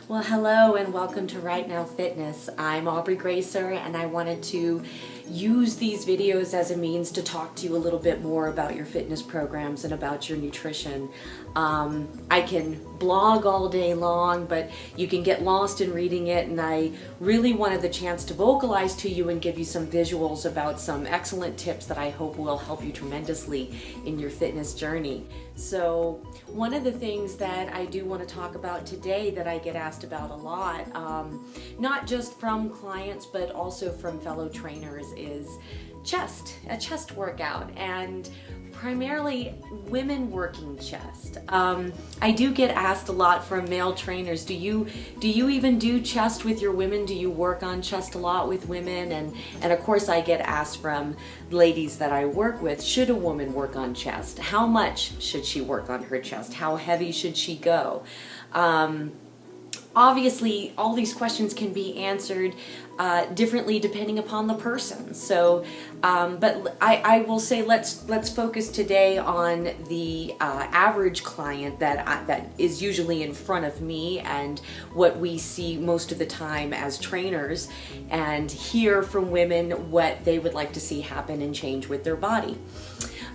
Well, hello and welcome to Right Now Fitness. I'm Aubrey Gracer and I wanted to use these videos as a means to talk to you a little bit more about your fitness programs and about your nutrition. I can blog all day long, but you can get lost in reading it, and I really wanted the chance to vocalize to you and give you some visuals about some excellent tips that I hope will help you tremendously in your fitness journey. So one of the things that I do want to talk about today that I get asked about a lot, not just from clients but also from fellow trainers, is a chest workout, and primarily women working chest. I do get asked a lot from male trainers, do you even do chest with your women? Do you work on chest a lot with women? And of course I get asked from ladies that I work with, should a woman work on chest? How much should she work on her chest? How heavy should she go? Obviously, all these questions can be answered differently depending upon the person. So, but I will say let's focus today on the average client that is usually in front of me and what we see most of the time as trainers, and hear from women what they would like to see happen and change with their body.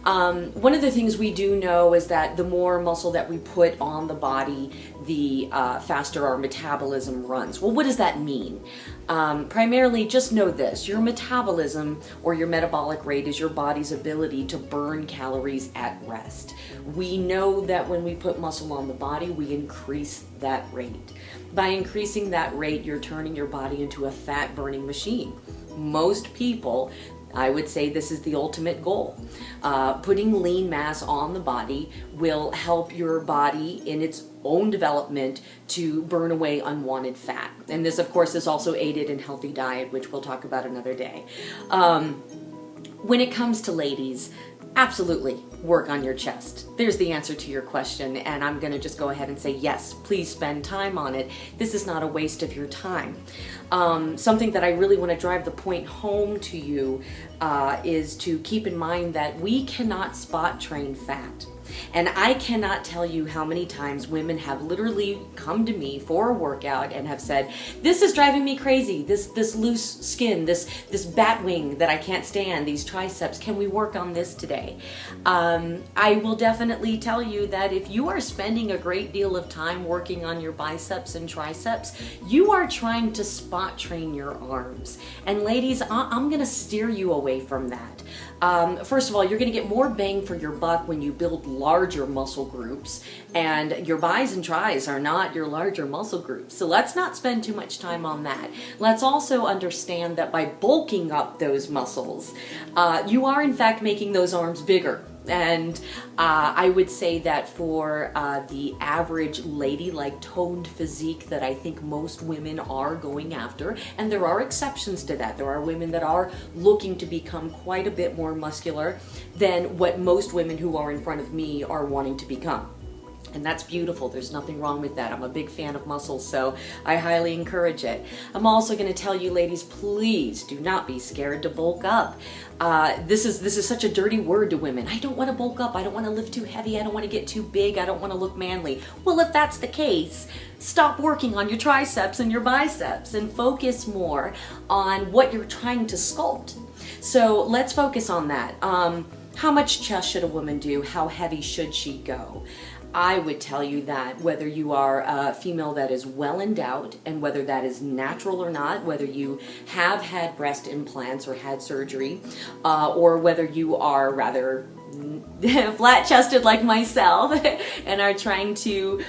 One of the things we do know is that the more muscle that we put on the body, the faster our metabolism runs. Well, what does that mean? Primarily, just know this: your metabolism or your metabolic rate is your body's ability to burn calories at rest. We know that when we put muscle on the body, we increase that rate. By increasing that rate, you're turning your body into a fat burning machine. Most people, I would say this is the ultimate goal. Putting lean mass on the body will help your body in its own development to burn away unwanted fat. And this, of course, is also aided in healthy diet, which we'll talk about another day. When it comes to ladies, absolutely work on your chest. There's the answer to your question, and I'm going to just go ahead and say yes, please spend time on it. This is not a waste of your time. Something that I really want to drive the point home to you is to keep in mind that we cannot spot train fat. And I cannot tell you how many times women have literally come to me for a workout and have said, this is driving me crazy, this loose skin, this bat wing that I can't stand, these triceps, can we work on this today? I will definitely tell you that if you are spending a great deal of time working on your biceps and triceps, you are trying to spot train your arms. And ladies, I'm going to steer you away from that. First of all, you're going to get more bang for your buck when you build larger muscle groups, and your bis and tris are not your larger muscle groups. So let's not spend too much time on that. Let's also understand that by bulking up those muscles, you are in fact making those arms bigger. And I would say that for the average ladylike toned physique that I think most women are going after, and there are exceptions to that. There are women that are looking to become quite a bit more muscular than what most women who are in front of me are wanting to become. And that's beautiful. There's nothing wrong with that. I'm a big fan of muscles, so I highly encourage it. I'm also going to tell you, ladies, please do not be scared to bulk up. This is such a dirty word to women. I don't want to bulk up. I don't want to lift too heavy. I don't want to get too big. I don't want to look manly. Well, if that's the case, stop working on your triceps and your biceps and focus more on what you're trying to sculpt. So let's focus on that. How much chest should a woman do? How heavy should she go? I would tell you that whether you are a female that is well endowed, and whether that is natural or not, whether you have had breast implants or had surgery, or whether you are rather flat-chested like myself and are trying to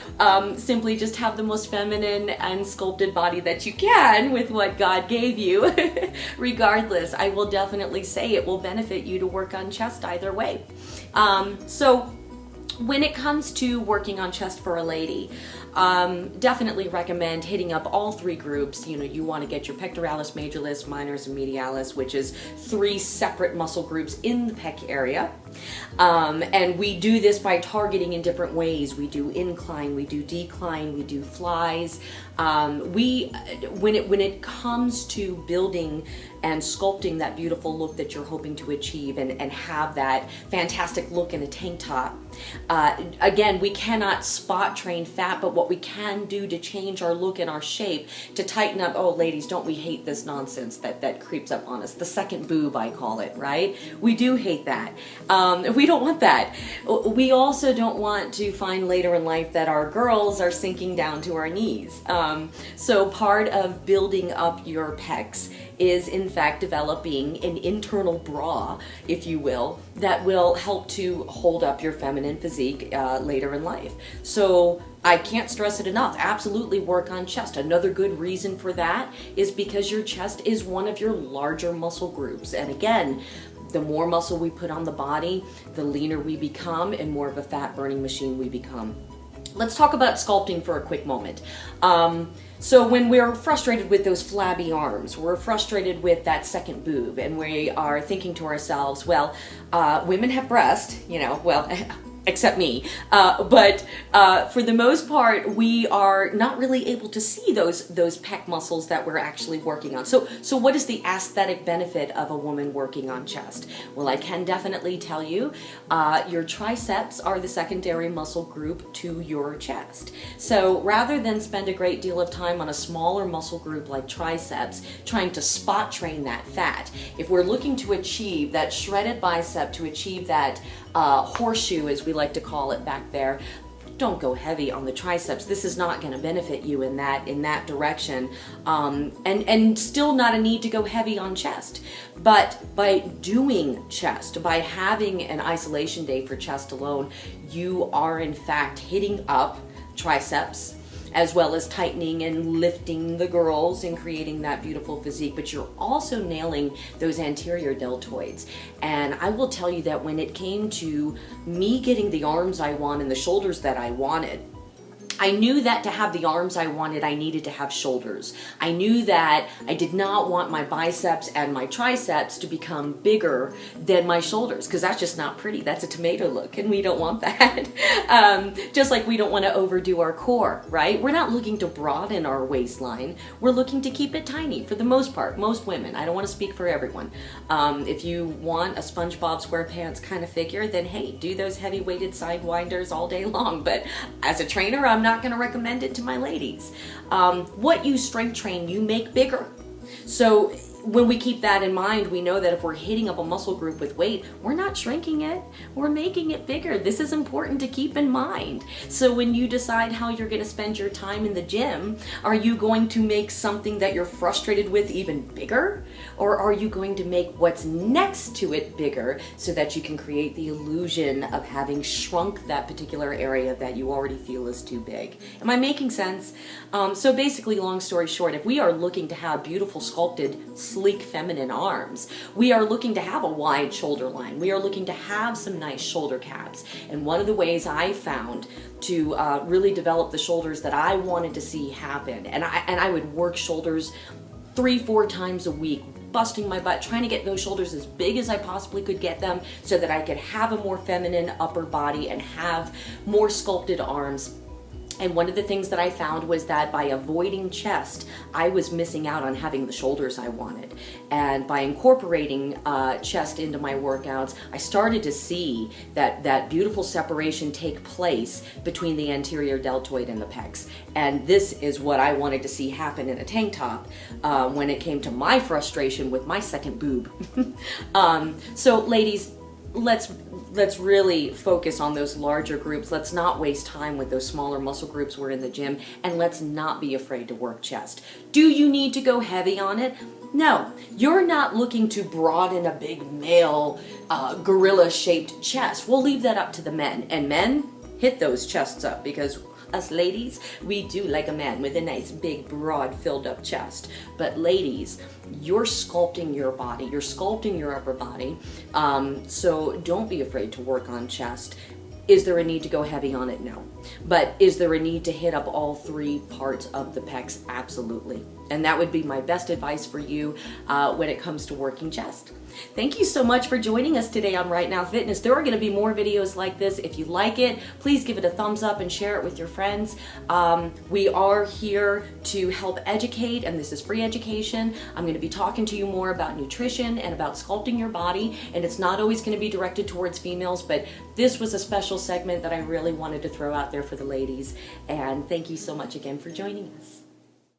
simply just have the most feminine and sculpted body that you can with what God gave you, regardless, I will definitely say it will benefit you to work on chest either way. So when it comes to working on chest for a lady, definitely recommend hitting up all three groups. You want to get your pectoralis majoris, minoris, and medialis, which is three separate muscle groups in the pec area. And we do this by targeting in different ways. We do incline, we do decline, we do flies. When it comes to building and sculpting that beautiful look that you're hoping to achieve and have that fantastic look in a tank top. Again, we cannot spot train fat, but what we can do to change our look and our shape, to tighten up, oh ladies, don't we hate this nonsense that creeps up on us, the second boob I call it, right? We do hate that. We don't want that. We also don't want to find later in life that our girls are sinking down to our knees. So part of building up your pecs is in fact developing an internal bra, if you will, that will help to hold up your feminine physique later in life. So I can't stress it enough. Absolutely work on chest. Another good reason for that is because your chest is one of your larger muscle groups. And again, the more muscle we put on the body, the leaner we become and more of a fat burning machine we become. Let's talk about sculpting for a quick moment. So when we're frustrated with those flabby arms, we're frustrated with that second boob, and we are thinking to ourselves, well, women have breasts, well, except me. But for the most part, we are not really able to see those pec muscles that we're actually working on. So what is the aesthetic benefit of a woman working on chest? Well, I can definitely tell you, your triceps are the secondary muscle group to your chest. So rather than spend a great deal of time on a smaller muscle group like triceps, trying to spot train that fat, if we're looking to achieve that shredded bicep, to achieve that horseshoe, as we like to call it back there, don't go heavy on the triceps. This is not going to benefit you in that direction, and still not a need to go heavy on chest. But by doing chest, by having an isolation day for chest alone, you are in fact hitting up triceps, as well as tightening and lifting the girls and creating that beautiful physique, but you're also nailing those anterior deltoids. And I will tell you that when it came to me getting the arms I want and the shoulders that I wanted, I knew that to have the arms I wanted, I needed to have shoulders. I knew that I did not want my biceps and my triceps to become bigger than my shoulders, because that's just not pretty. That's a tomato look, and we don't want that. Just like we don't want to overdo our core, right? We're not looking to broaden our waistline. We're looking to keep it tiny for the most part, most women. I don't want to speak for everyone. If you want a SpongeBob SquarePants kind of figure, then hey, do those heavy weighted sidewinders all day long. But as a trainer, I'm not going to recommend it to my ladies. What you strength train, you make bigger. So when we keep that in mind, we know that if we're hitting up a muscle group with weight, we're not shrinking it, we're making it bigger. This is important to keep in mind. So when you decide how you're going to spend your time in the gym, are you going to make something that you're frustrated with even bigger? Or are you going to make what's next to it bigger so that you can create the illusion of having shrunk that particular area that you already feel is too big? Am I making sense? So basically, long story short, if we are looking to have beautiful sculpted sleek feminine arms, we are looking to have a wide shoulder line, we are looking to have some nice shoulder caps. And one of the ways I found to really develop the shoulders that I wanted to see happen, and I would work shoulders 3-4 times a week, busting my butt, trying to get those shoulders as big as I possibly could get them so that I could have a more feminine upper body and have more sculpted arms. And one of the things that I found was that by avoiding chest, I was missing out on having the shoulders I wanted. And by incorporating chest into my workouts, I started to see that beautiful separation take place between the anterior deltoid and the pecs. And this is what I wanted to see happen in a tank top when it came to my frustration with my second boob. So ladies, let's really focus on those larger groups. Let's not waste time with those smaller muscle groups we're in the gym, and let's not be afraid to work chest. Do you need to go heavy on it? No, you're not looking to broaden a big male gorilla-shaped chest. We'll leave that up to the men. And men, hit those chests up, because us ladies, we do like a man with a nice big broad filled up chest. But ladies, you're sculpting your body, you're sculpting your upper body, so don't be afraid to work on chest. Is there a need to go heavy on it? No. But is there a need to hit up all 3 parts of the pecs? Absolutely. And that would be my best advice for you when it comes to working chest. Thank you so much for joining us today on Right Now Fitness. There are going to be more videos like this. If you like it, please give it a thumbs up and share it with your friends. We are here to help educate, and this is free education. I'm going to be talking to you more about nutrition and about sculpting your body, and it's not always going to be directed towards females, but this was a special segment that I really wanted to throw out there for the ladies. And thank you so much again for joining us.